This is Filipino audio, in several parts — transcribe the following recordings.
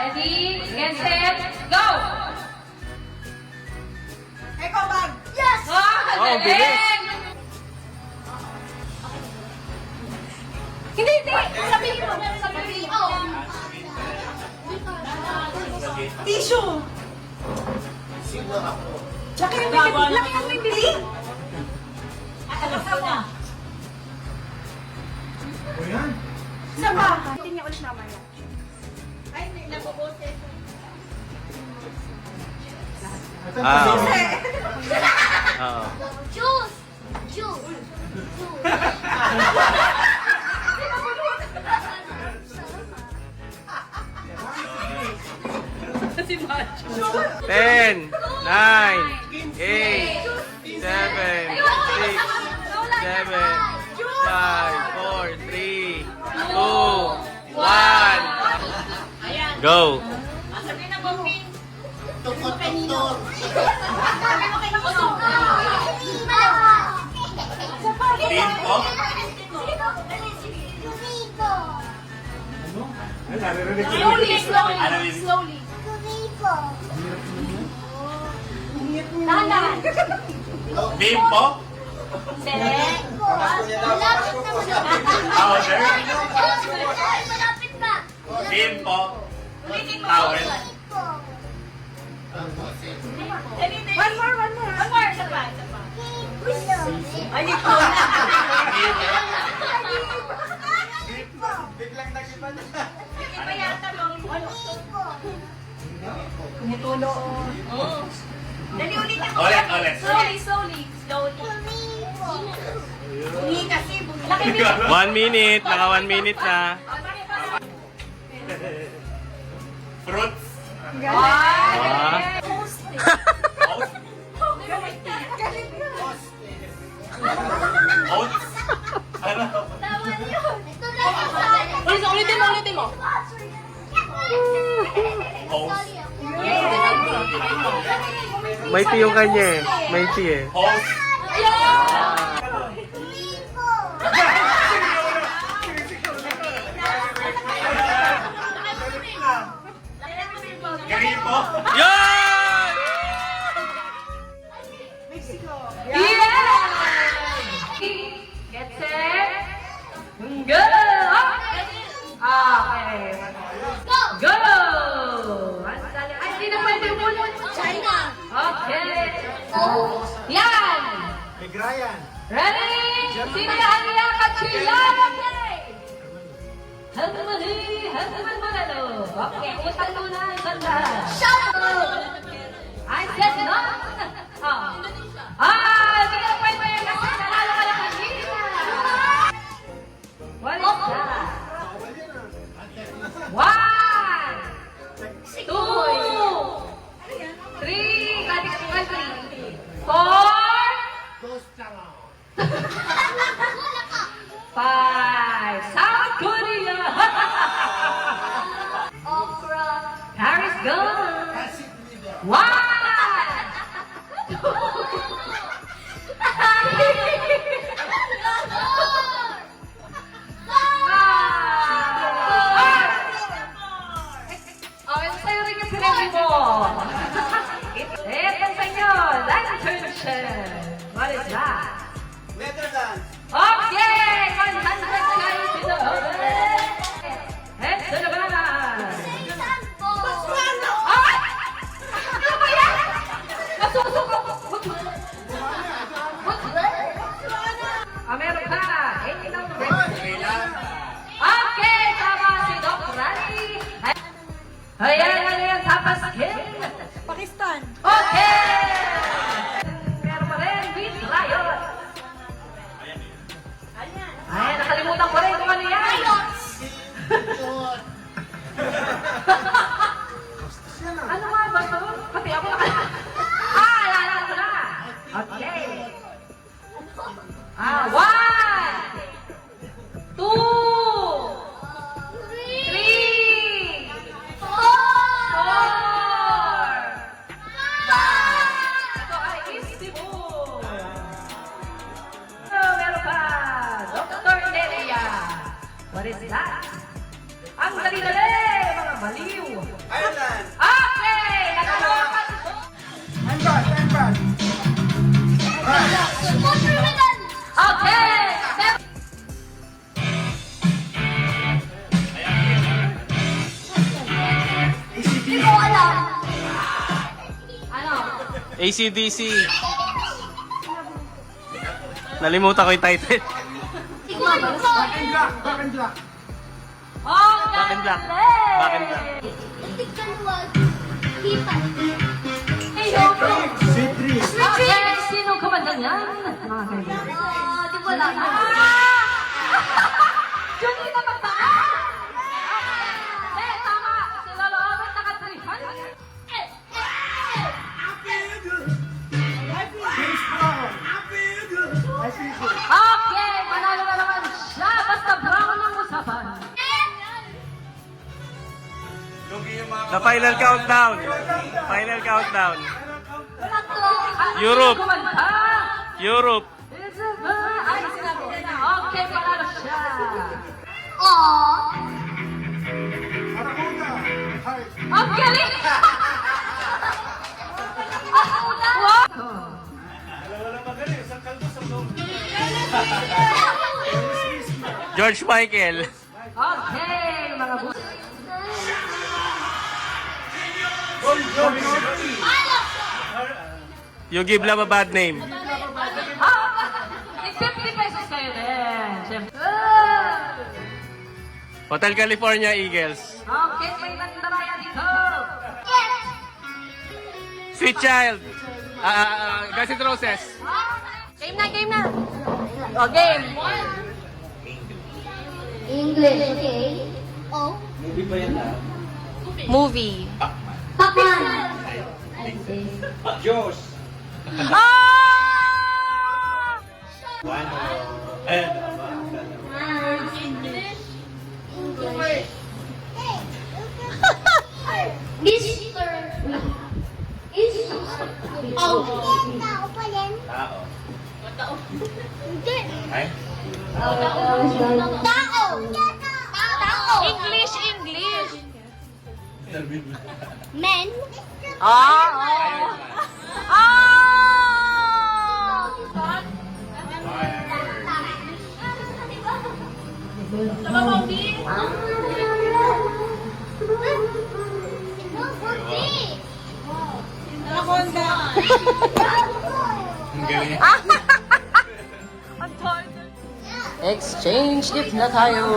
Ready, get set, go! Eco bag. Yes! Oh, bilis. Hindi, hindi! Sabihin mo! Sabihin mo! Tissue. Laki yung bibig. Laki yung bibig. O yan. Saan ba? Hindi niya ulit mamaya. Ay, nabuboses. Susi. Oo. Juice! Juice! Si Macho. 10, 9, 8, 7, 6, 7, 5, 4, 3, 2, 1. Go! Sabihin na bombing. Ay, naririnig ko. Slowly, slowly, slowly. Dahan-dahan. Bimpo? Select. Powder? Malapit na! Bimpo? Ulitin mo. Towel? One more, one more. One more, isa pa, isa pa. Ay, hindi ko. Iba yata bang Tumutulo. Dali, ulitin mo. Ulit, ulit. Slowly, slowly, slowly. Bungi kasi, bungi. Laki din. 1 minute. Naka 1 minute na. Fruits? Ah. Oats? Oats? Ano? Ulitin mo, ulitin mo. Oats? May tea yung kanya eh. May tea eh. Hose? Gripo? Yan! Mexico. Yeah! Get set. Go! Okay. Go! Ay, hindi na pwede muna. China! Okay. Yan! May Grayan. Ready? Sino yan niya kachilan? Okay. Hangman manalo. Okay, utang muna ang ganda. Shout out! I said no. Sige na pwede mo yan kasi nanalo ka lang kanina. What is that? 1, 2, 3, kati 4, 5, South Korea. Okra! Paris gone. 1, Meron ka. Sri Lanka. Okay, tama si Doc Rani. Ayan, tapos Kim. Pakistan. Okay! Meron pa rin, Miss Riot. Ay, nakalimutan ko rin kung ano yan. Ano nga ba ito? Pati ako alala ko na. Okay. 1, 2, 3, 4, ito ay Isimu. Meron pa, Dr. Nelia. What is that? Ang dali-dali, mga baliw. Ireland. Okay, nagkalokan ito. Handball. Okay. Hindi ko alam. Ano? ACDC. Nalimutan ko yung title. Hindi ko alam. Back and black. Oh, Back and black. Back and black. Hindi ka luwag. Kita. C3. Okay, sino kamandan yan? Mga kaibigan. Di ko alam. Yung kita magtaka! Eh, tama! Sila Robert naka-300. James Brown. I see it. Okay, manalo na naman siya. Basta brown ang usapan. Lugi yung mga The final countdown. Final countdown. Europe. Europe. Europe. Ay, sinabi niya na. Okay, panalo siya. Aww. Aracuna. Heart. Ang galing! Wow! George Michael. Okay, mga bu... You give love a bad name. May 50 pesos kayo din. Siyempre. Hotel California Eagles. Okay, may nagdaraya dito. Sweet Child. Guns N' Roses. Game na. O, game. English, okay. Oh. Movie. Papan. Diyos. Mister. Oh. Tao. Hindi. Ay? Tao. Tao. English. Men. Ang galing. Exchange gift na tayo.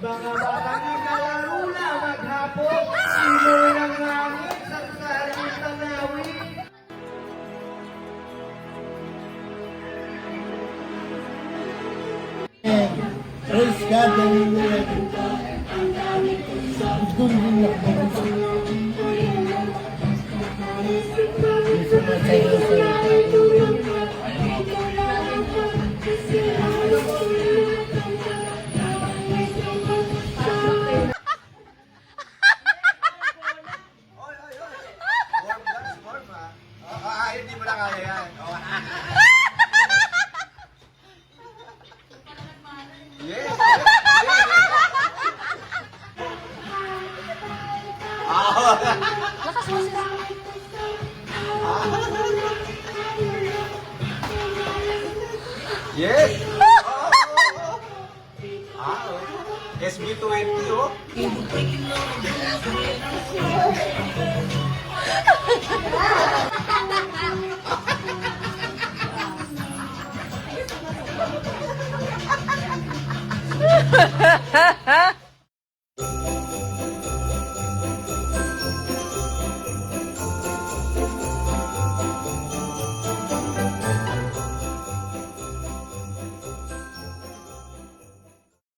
Mga batang ikalaro na maghapon, simoy ng hangin sa saling tanawin. Praise God, hallelujah. Gunggong na po. Sumasayaw sa Oy, oy, oy. Warm, that's warm, ha? Hindi mo na kaya yan. Oh. Yes, yes, yes. Lakas mo sila. Yes. SB20, oh.